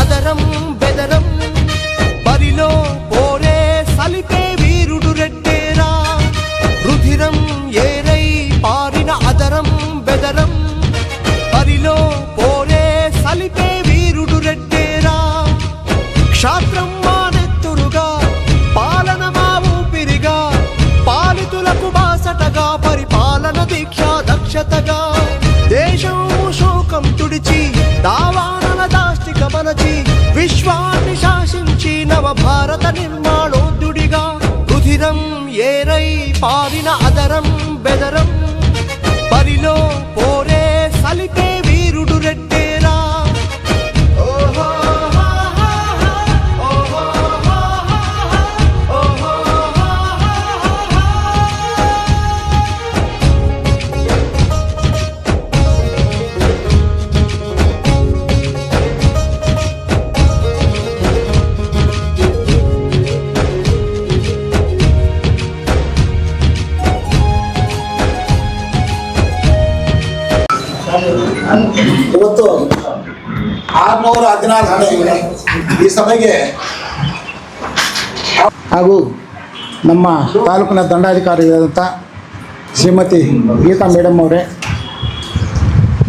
అదరం బెదరం బరిలో పోరే సలిపే వీరుడు రెడ్డేరా రుధిరం ఏరై పారిన అదరం బెదరం బరిలో పోరే సలిపే వీరుడు రెడ్డేరా క్షాత్రం మానెత్తురుగా పాలన మా ఊపిరిగా పాలితులకు బాసటగా పరిపాలన దీక్ష దక్షతగా దేశం శోకం తుడిచి దావానల దాష్టిక మనచి విశ్వాన్ని శాసించి నవ భారత నిర్మాణోద్యుడిగా రుధిరం ఏరై పారిన అదరం బెదరం బరిలో పోరే సలిపే వీరుడు రెడ్డేరా ಇವತ್ತು 616 ಹಣೆ ಈ ಸಭೆಗೆ ಹಾಗೂ ನಮ್ಮ ತಾಲೂಕಿನ ದಂಡಾಧಿಕಾರಿಯಾದಂಥ ಶ್ರೀಮತಿ ಗೀತಾ ಮೇಡಮ್ ಅವರೇ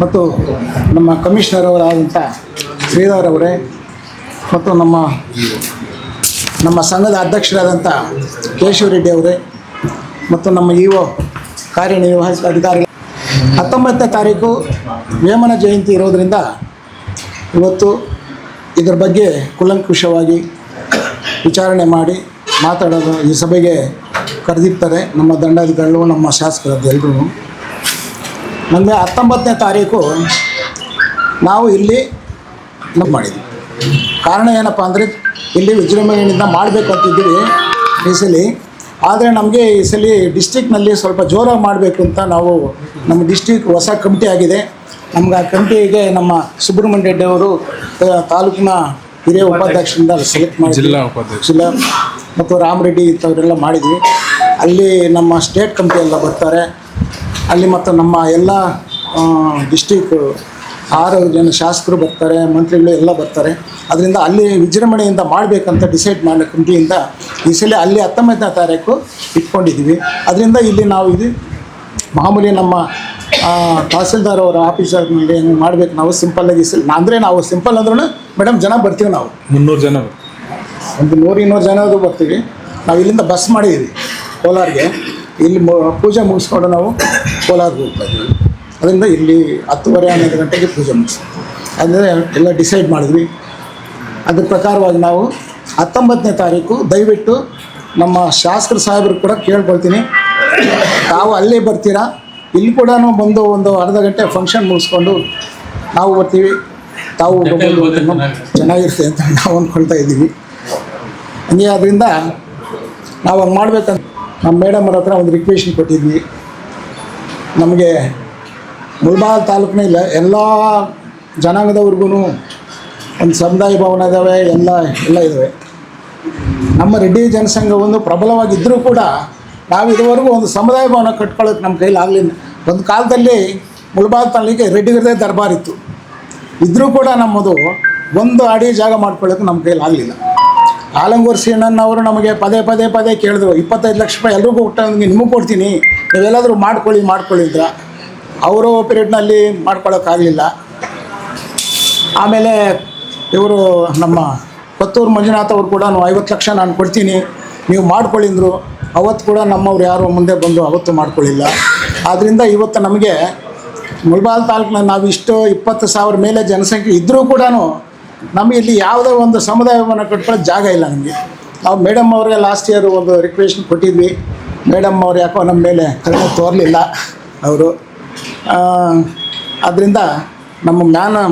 ಮತ್ತು ನಮ್ಮ ಕಮಿಷನರ್ ಅವರಾದಂಥ ಶ್ರೀಧರ್ ಅವರೇ ಮತ್ತು ನಮ್ಮ ಸಂಘದ ಅಧ್ಯಕ್ಷರಾದಂಥ ಕೇಶವ ರೆಡ್ಡಿ ಅವರೇ ಮತ್ತು ನಮ್ಮ ಇಒ ಕಾರ್ಯನಿರ್ವಹಿಸಿದ ಅಧಿಕಾರಿಗಳು 19ನೇ ತಾರೀಕು ವೇಮನ ಜಯಂತಿ ಇರೋದರಿಂದ ಇವತ್ತು ಇದರ ಬಗ್ಗೆ ಕೂಲಂಕುಷವಾಗಿ ವಿಚಾರಣೆ ಮಾಡಿ ಮಾತಾಡೋದು ಈ ಸಭೆಗೆ ಕರೆದಿರ್ತಾರೆ ನಮ್ಮ ದಂಡಾಧಿಕಾರಿಗಳು ನಮ್ಮ ಶಾಸಕರದ್ದು ಎಲ್ಲರೂ. ನಮಗೆ 19ನೇ ತಾರೀಕು ನಾವು ಇಲ್ಲಿ ಮಾಡಿದ್ವಿ. ಕಾರಣ ಏನಪ್ಪ ಅಂದರೆ ಇಲ್ಲಿ ವಿಜೃಂಭಣೆಯಿಂದ ಮಾಡಬೇಕಂತಿದ್ದೀವಿ ಈ ಸಲ. ಆದರೆ ನಮಗೆ ಈ ಸಲ ಡಿಸ್ಟಿಕ್ನಲ್ಲಿ ಸ್ವಲ್ಪ ಜೋರಾಗಿ ಮಾಡಬೇಕು ಅಂತ ನಾವು ನಮ್ಮ ಡಿಸ್ಟಿಕ್ ಹೊಸ ಕಮಿಟಿ ಆಗಿದೆ. ನಮ್ಗೆ ಆ ಕಮಿಟಿಗೆ ನಮ್ಮ ಸುಬ್ರಹ್ಮಣ್ಯ ರೆಡ್ಡಿ ಅವರು ತಾಲೂಕಿನ ಹಿರಿಯ ಉಪಾಧ್ಯಕ್ಷರಿಂದ ಸೆಲೆಕ್ಟ್ ಮಾಡಿ ಜಿಲ್ಲಾ ಮತ್ತು ರಾಮರೆಡ್ಡಿ ಇಂಥವರೆಲ್ಲ ಮಾಡಿದ್ವಿ. ಅಲ್ಲಿ ನಮ್ಮ ಸ್ಟೇಟ್ ಕಮಿಟಿ ಎಲ್ಲ ಬರ್ತಾರೆ. ಅಲ್ಲಿ ಮತ್ತು ನಮ್ಮ ಎಲ್ಲ ಡಿಸ್ಟಿಕ್ 6 ಜನ ಶಾಸಕರು ಬರ್ತಾರೆ, ಮಂತ್ರಿಗಳು ಎಲ್ಲ ಬರ್ತಾರೆ. ಅದರಿಂದ ಅಲ್ಲಿ ವಿಜೃಂಭಣೆಯಿಂದ ಮಾಡಬೇಕಂತ ಡಿಸೈಡ್ ಮಾಡೋ ಕಮಿಟಿಯಿಂದ ಈ ಸಲ ಅಲ್ಲಿ 19ನೇ ತಾರೀಕು ಇಟ್ಕೊಂಡಿದ್ದೀವಿ. ಅದರಿಂದ ಇಲ್ಲಿ ನಾವು ಇದು ಮಾಮೂಲಿ ನಮ್ಮ ತಹಸೀಲ್ದಾರ್ ಅವರ ಆಫೀಸರ್ನಲ್ಲಿ ಮಾಡಬೇಕು. ನಾವು ಸಿಂಪಲ್ಲಾಗಿ ಅಂದರೆ ನಾವು ಸಿಂಪಲ್ ಅಂದ್ರೂ ಮೇಡಮ್ ಜನ ಬರ್ತೀವಿ. ನಾವು 300 ಜನ ಒಂದು 100-200 ಜನದು ಬರ್ತೀವಿ. ನಾವು ಇಲ್ಲಿಂದ ಬಸ್ ಮಾಡಿದ್ದೀವಿ ಕೋಲಾರ್ಗೆ. ಇಲ್ಲಿ ಪೂಜೆ ಮುಗಿಸ್ಕೊಂಡು ನಾವು ಕೋಲಾರ್ಗೆ ಹೋಗ್ತಾ ಇದ್ದೀವಿ. ಅದರಿಂದ ಇಲ್ಲಿ 10:30-11 ಗಂಟೆಗೆ ಪೂಜೆ ಮುಗಿಸಿ ಅಂದರೆ ಎಲ್ಲ ಡಿಸೈಡ್ ಮಾಡಿದ್ವಿ. ಅದ್ರ ಪ್ರಕಾರವಾಗಿ ನಾವು 19ನೇ ತಾರೀಕು ದಯವಿಟ್ಟು ನಮ್ಮ ಶಾಸಕರು ಸಾಹೇಬರು ಕೂಡ ಕೇಳ್ಕೊಳ್ತೀನಿ, ತಾವು ಅಲ್ಲೇ ಬರ್ತೀರಾ, ಇಲ್ಲಿ ಕೂಡ ಬಂದು ಒಂದು ಅರ್ಧ ಗಂಟೆ ಫಂಕ್ಷನ್ ಮುಗಿಸ್ಕೊಂಡು ನಾವು ಬರ್ತೀವಿ, ತಾವು ಚೆನ್ನಾಗಿರುತ್ತೆ ಅಂತ ನಾವು ಅಂದ್ಕೊಳ್ತಾ ಇದ್ದೀವಿ. ಹಂಗೆ ಅದರಿಂದ ನಾವು ಹಂಗೆ ಮಾಡ್ಬೇಕಂತ ನಮ್ಮ ಮೇಡಮ್ ಅವ್ರ ಹತ್ರ ಒಂದು ರಿಕ್ವೆಸ್ಟ್ ಕೊಟ್ಟಿದ್ವಿ. ನಮಗೆ ಮುಳಬಾಗಿಲು ತಾಲೂಕಿನ ಎಲ್ಲ ಜನಾಂಗದವ್ರಿಗೂ ಒಂದು ಸಮುದಾಯ ಭವನ ಇದ್ದಾವೆ, ಎಲ್ಲ ಇದ್ದಾವೆ. ನಮ್ಮ ರೆಡ್ಡಿ ಜನಸಂಘ ಒಂದು ಪ್ರಬಲವಾಗಿದ್ದರೂ ಕೂಡ ನಾವು ಇದುವರೆಗೂ ಒಂದು ಸಮುದಾಯ ಭವನ ಕಟ್ಕೊಳ್ಳೋಕೆ ನಮ್ಮ ಕೈಲಿ ಆಗಲಿಲ್ಲ. ಒಂದು ಕಾಲದಲ್ಲಿ ಮುಳಬಾಗಿಲು ತಾಲೂಕಿಗೆ ರೆಡ್ಡಿಗರದೇ ದರ್ಬಾರ್ ಇತ್ತು. ಇದ್ದರೂ ಕೂಡ ನಮ್ಮದು ಒಂದು ಅಡಿ ಜಾಗ ಮಾಡ್ಕೊಳ್ಳೋಕೆ ನಮ್ಮ ಕೈಲಿ ಆಗಲಿಲ್ಲ. ಆಲಂಗೂರು ಸೀನಣ್ಣವರು ನಮಗೆ ಪದೇ ಕೇಳಿದ್ರು, 25 ಲಕ್ಷ ರೂಪಾಯಿ ಎಲ್ರಿಗೂ ಹುಟ್ಟಂಗೆ ನಿಮಗೆ ಕೊಡ್ತೀನಿ, ನೀವೆಲ್ಲಾದರೂ ಮಾಡ್ಕೊಳ್ಳಿ ಅಂತ. ಅವರು ಪೀರಿಯಡ್ನಲ್ಲಿ ಮಾಡ್ಕೊಳ್ಳೋಕ್ಕಾಗಲಿಲ್ಲ. ಆಮೇಲೆ ಇವರು ನಮ್ಮ ಕೊತ್ತೂರು ಮಂಜುನಾಥ್ ಅವರು ಕೂಡ 50 ಲಕ್ಷ ನಾನು ಕೊಡ್ತೀನಿ ನೀವು ಮಾಡ್ಕೊಳ್ಳಿದ್ರು. ಅವತ್ತು ಕೂಡ ನಮ್ಮವ್ರು ಯಾರು ಮುಂದೆ ಬಂದು ಅವತ್ತು ಮಾಡ್ಕೊಳ್ಳಿಲ್ಲ. ಆದ್ದರಿಂದ ಇವತ್ತು ನಮಗೆ ಮುಳಬಾಗಿಲು ತಾಲೂಕಿನಲ್ಲಿ ನಾವು ಇಷ್ಟು 20,000 ಮೇಲೆ ಜನಸಂಖ್ಯೆ ಇದ್ದರೂ ಕೂಡ ನಮಗೆ ಇಲ್ಲಿ ಯಾವುದೇ ಒಂದು ಸಮುದಾಯವನ್ನು ಕಟ್ಕೊಳ್ಳೋಕ್ಕೆ ಜಾಗ ಇಲ್ಲ ನಮಗೆ. ನಾವು ಮೇಡಮ್ ಅವ್ರಿಗೆ ಲಾಸ್ಟ್ ಇಯರ್ ಒಂದು ರಿಕ್ವೆಸ್ಟ್ ಕೊಟ್ಟಿದ್ವಿ. ಮೇಡಮ್ ಅವ್ರು ಯಾಕೋ ನಮ್ಮ ಮೇಲೆ ಕರುಣೆ ತೋರಲಿಲ್ಲ ಅವರು. ಆದ್ದರಿಂದ ನಮ್ಮ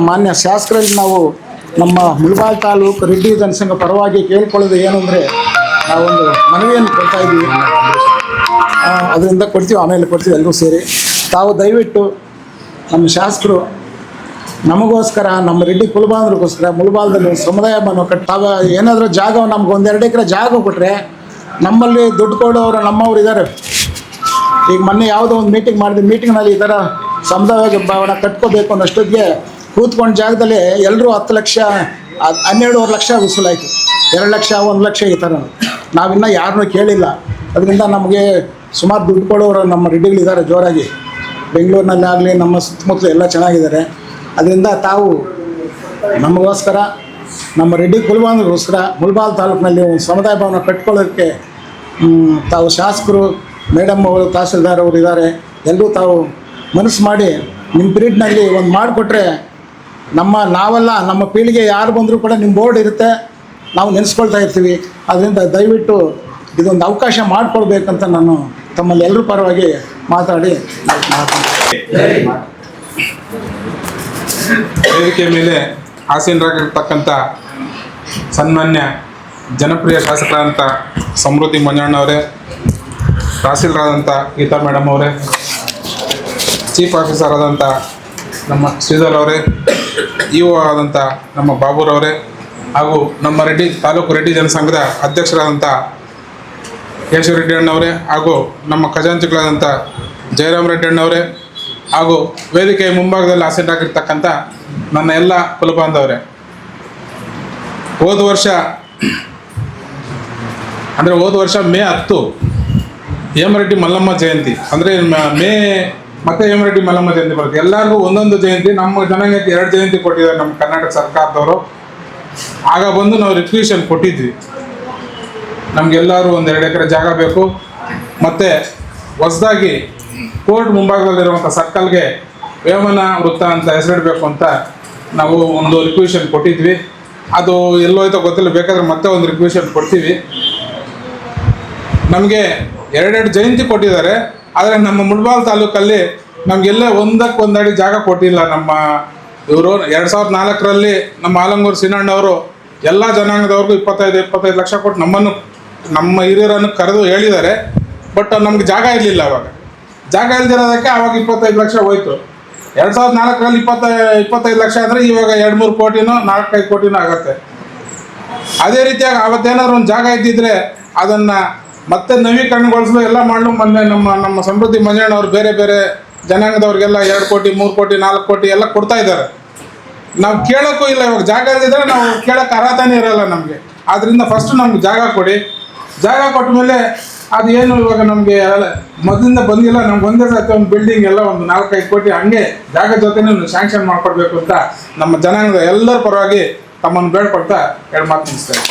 ಮಾನ್ಯ ಶಾಸಕರಲ್ಲಿ ನಾವು ನಮ್ಮ ಮುಳಬಾಗಿಲು ತಾಲೂಕು ರೆಡ್ಡಿ ಜನಸಂಘ ಪರವಾಗಿ ಕೇಳ್ಕೊಳ್ಳೋದು ಏನು ಅಂದರೆ ನಾವೊಂದು ಮನವಿಯನ್ನು ಕೊಡ್ತಾ ಇದ್ದೀವಿ. ಅದರಿಂದ ಕೊಡ್ತೀವಿ, ಆಮೇಲೆ ಕೊಡ್ತೀವಿ ಎಲ್ಲರೂ ಸೇರಿ. ತಾವು ದಯವಿಟ್ಟು ನಮ್ಮ ಶಾಸಕರು ನಮಗೋಸ್ಕರ, ನಮ್ಮ ರೆಡ್ಡಿ ಕುಲಬಾಂಧರಿಗೋಸ್ಕರ ಮುಳಬಾಗಿಲಲ್ಲಿ ಸಮುದಾಯ ಭವನ ತಾವು ಏನಾದರೂ ಜಾಗ ನಮ್ಗೆ 1-2 ಎಕರೆ ಜಾಗ ಕೊಟ್ಟರೆ, ನಮ್ಮಲ್ಲಿ ದುಡ್ಡು ಕೊಡೋರು ನಮ್ಮವ್ರು ಇದ್ದಾರೆ. ಈಗ ಮೊನ್ನೆ ಯಾವುದೋ ಒಂದು ಮೀಟಿಂಗ್ ಮಾಡಿದ್ವಿ, ಮೀಟಿಂಗ್ನಲ್ಲಿ ಈ ಥರ ಸಮುದಾಯ ಭವನ ಕಟ್ಕೋಬೇಕು ಅನ್ನೋಷ್ಟೊತ್ತಿಗೆ ಕೂತ್ಕೊಂಡು ಜಾಗದಲ್ಲಿ ಎಲ್ಲರೂ 10 ಲಕ್ಷ ಅದು 12.5 ಲಕ್ಷ ವಸೂಲಾಯಿತು. 2 ಲಕ್ಷ 1 ಲಕ್ಷ ಈ ಥರ ನಾವಿನ್ನೂ ಯಾರನ್ನೂ ಕೇಳಿಲ್ಲ. ಅದರಿಂದ ನಮಗೆ ಸುಮಾರು ದುಡ್ಡು ಕೊಡೋರು ನಮ್ಮ ರೆಡ್ಡಿಗಳಿದ್ದಾರೆ ಜೋರಾಗಿ. ಬೆಂಗಳೂರಿನಲ್ಲಿ ಆಗಲಿ ನಮ್ಮ ಸುತ್ತಮುತ್ತಲು ಎಲ್ಲ ಚೆನ್ನಾಗಿದ್ದಾರೆ. ಅದರಿಂದ ತಾವು ನಮಗೋಸ್ಕರ, ನಮ್ಮ ರೆಡ್ಡಿ ಕುಲಬಾಂಧವರಿಗೋಸ್ಕರ ಮುಳಬಾಲ್ ತಾಲೂಕಿನಲ್ಲಿ ಒಂದು ಸಮುದಾಯ ಭವನ ಕಟ್ಕೊಳ್ಳೋಕ್ಕೆ ತಾವು ಶಾಸಕರು, ಮೇಡಮ್ ಅವರು, ತಹಸೀಲ್ದಾರ್ ಅವರು ಇದ್ದಾರೆ, ಎಲ್ಲರೂ ತಾವು ಮನಸ್ಸು ಮಾಡಿ ನಿಮ್ಮ ಪೀರಿಯಡ್ನಲ್ಲಿ ಒಂದು ಮಾಡಿಕೊಟ್ರೆ ನಾವೆಲ್ಲ ನಮ್ಮ ಪೀಳಿಗೆ ಯಾರು ಬಂದರೂ ಕೂಡ ನಿಮ್ಮ ಬೋರ್ಡ್ ಇರುತ್ತೆ, ನಾವು ನೆನೆಸ್ಕೊಳ್ತಾ ಇರ್ತೀವಿ. ಅದರಿಂದ ದಯವಿಟ್ಟು ಇದೊಂದು ಅವಕಾಶ ಮಾಡಿಕೊಡ್ಬೇಕಂತ ನಾನು ತಮ್ಮಲ್ಲಿ ಎಲ್ಲರ ಪರವಾಗಿ ಮಾತಾಡಿ ವೇದಿಕೆ ಮೇಲೆ ಆಸೀನರಾಗಿರ್ತಕ್ಕಂಥ ಸನ್ಮಾನ್ಯ ಜನಪ್ರಿಯ ಶಾಸಕರಾದಂಥ ಸಮೃದ್ಧಿ ಮಂಜಣ್ಣವರೇ, ತಹಸೀಲ್ದಾರಾದಂಥ ಗೀತಾ ಮೇಡಮ್ ಅವರೇ, ಚೀಫ್ ಆಫೀಸರ್ ಆದಂಥ ನಮ್ಮ ಶ್ರೀಧರ್ ಅವರೇ, ಇಒ ಆದಂಥ ನಮ್ಮ ಬಾಬುರವರೇ, ಹಾಗೂ ನಮ್ಮ ತಾಲೂಕು ರೆಡ್ಡಿ ಜನಸಂಘದ ಅಧ್ಯಕ್ಷರಾದಂಥ ಕೇಶವ ರೆಡ್ಡಿ ಅಣ್ಣವರೇ, ಹಾಗೂ ನಮ್ಮ ಖಜಾಂಚಿಗಳಾದಂಥ ಜಯರಾಮ್ ರೆಡ್ಡಿ ಅಣ್ಣವರೇ, ಹಾಗೂ ವೇದಿಕೆಯ ಮುಂಭಾಗದಲ್ಲಿ ಆಸೀನರಾಗಿರ್ತಕ್ಕಂಥ ನನ್ನ ಎಲ್ಲ ಕುಲಬಾಂಧವರೇ, ಹೋದ ವರ್ಷ ಮೇ 10 ಹೇಮರೆಡ್ಡಿ ಮಲ್ಲಮ್ಮ ಜಯಂತಿ, ಅಂದರೆ ಮತ್ತೆ ಹೇಮರೆಡ್ಡಿ ಮಲ್ಲಮ್ಮ ಜಯಂತಿ ಬರುತ್ತೆ. ಎಲ್ಲರಿಗೂ ಒಂದೊಂದು ಜಯಂತಿ, ನಮ್ಮ ಜನಾಂಗಕ್ಕೆ 2 ಜಯಂತಿ ಕೊಟ್ಟಿದ್ದಾರೆ ನಮ್ಮ ಕರ್ನಾಟಕ ಸರ್ಕಾರದವರು. ಆಗ ಬಂದು ನಾವು ರಿಕ್ವೆಷನ್ ಕೊಟ್ಟಿದ್ವಿ, ನಮಗೆಲ್ಲರೂ 1-2 ಎಕರೆ ಜಾಗ ಬೇಕು, ಮತ್ತು ಹೊಸದಾಗಿ ಕೋರ್ಟ್ ಮುಂಭಾಗದಲ್ಲಿರುವಂಥ ಸರ್ಕಲ್ಗೆ ವೇಮನ ವೃತ್ತ ಅಂತ ಹೆಸರಿಡಬೇಕು ಅಂತ ನಾವು ಒಂದು ರಿಕ್ವೆಷನ್ ಕೊಟ್ಟಿದ್ವಿ. ಅದು ಎಲ್ಲೋಯ್ತೋ ಗೊತ್ತಿಲ್ಲ, ಬೇಕಾದರೆ ಮತ್ತೆ ಒಂದು ರಿಕ್ವೆಷನ್ ಕೊಡ್ತೀವಿ. ನಮಗೆ 2 ಜಯಂತಿ ಕೊಟ್ಟಿದ್ದಾರೆ, ಆದರೆ ನಮ್ಮ ಮುಳಬಾಲ್ ತಾಲೂಕಲ್ಲಿ ನಮಗೆಲ್ಲ ಒಂದಡಿ ಜಾಗ ಕೊಟ್ಟಿಲ್ಲ. ನಮ್ಮ ಇವರು 2004ರಲ್ಲಿ ನಮ್ಮ ಆಲಂಗೂರು ಸೀನಣ್ಣವರು ಎಲ್ಲ ಜನಾಂಗದವ್ರಿಗೂ 25 ಲಕ್ಷ ಕೊಟ್ಟು ನಮ್ಮ ಹಿರಿಯರನ್ನು ಕರೆದು ಹೇಳಿದ್ದಾರೆ. ಬಟ್ ನಮ್ಗೆ ಜಾಗ ಇರಲಿಲ್ಲ. ಅವಾಗ ಜಾಗ ಇಲ್ದಿರೋದಕ್ಕೆ ಅವಾಗ 25 ಲಕ್ಷ ಹೋಯ್ತು. 2004ರಲ್ಲಿ 25 ಲಕ್ಷ ಅಂದರೆ ಇವಾಗ 2-3 ಕೋಟಿನೋ 4-5 ಕೋಟಿನೋ ಆಗುತ್ತೆ. ಅದೇ ರೀತಿಯಾಗಿ ಅವತ್ತೇನಾದ್ರು ಒಂದು ಜಾಗ ಇದ್ದಿದ್ರೆ ಅದನ್ನು ಮತ್ತೆ ನವೀಕರಣಗೊಳಿಸಲು ಎಲ್ಲ ಮಾಡಲು ಮೊನ್ನೆ ನಮ್ಮ ಸಮೃದ್ಧಿ ಮಂಜಣ್ಣವರು ಬೇರೆ ಬೇರೆ ಜನಾಂಗದವ್ರಿಗೆಲ್ಲ 2 ಕೋಟಿ 3 ಕೋಟಿ 4 ಕೋಟಿ ಎಲ್ಲ ಕೊಡ್ತಾ ಇದ್ದಾರೆ. ನಾವು ಕೇಳೋಕ್ಕೂ ಇಲ್ಲ. ಇವಾಗ ಜಾಗ ಇಲ್ದಿದ್ರೆ ನಾವು ಕೇಳೋಕ್ಕೆ ಅರ್ಹತೆನೇ ಇರೋಲ್ಲ ನಮಗೆ. ಆದ್ದರಿಂದ ಫಸ್ಟ್ ನಮ್ಗೆ ಜಾಗ ಕೊಡಿ. ಜಾಗ ಕೊಟ್ಟ ಮೇಲೆ ಅದು ಏನು ಇವಾಗ ನಮಗೆ ಮೊದಲಿಂದ ಬಂದಿಲ್ಲ, ನಮ್ಗೆ ಒಂದೇ ಸರ್ತಿ ಒಂದು ಬಿಲ್ಡಿಂಗ್ ಎಲ್ಲ ಒಂದು 4-5 ಕೋಟಿ ಹಂಗೆ ಜಾಗ ಜೊತೆನೇ ಸ್ಯಾಂಕ್ಷನ್ ಮಾಡ್ಕೊಡ್ಬೇಕು ಅಂತ ನಮ್ಮ ಜನಾಂಗದ ಎಲ್ಲರ ಪರವಾಗಿ ತಮ್ಮನ್ನು ಬೇಡ್ಕೊಳ್ತಾ 2 ಮಾತು ಮುಗಿಸ್ತೇವೆ.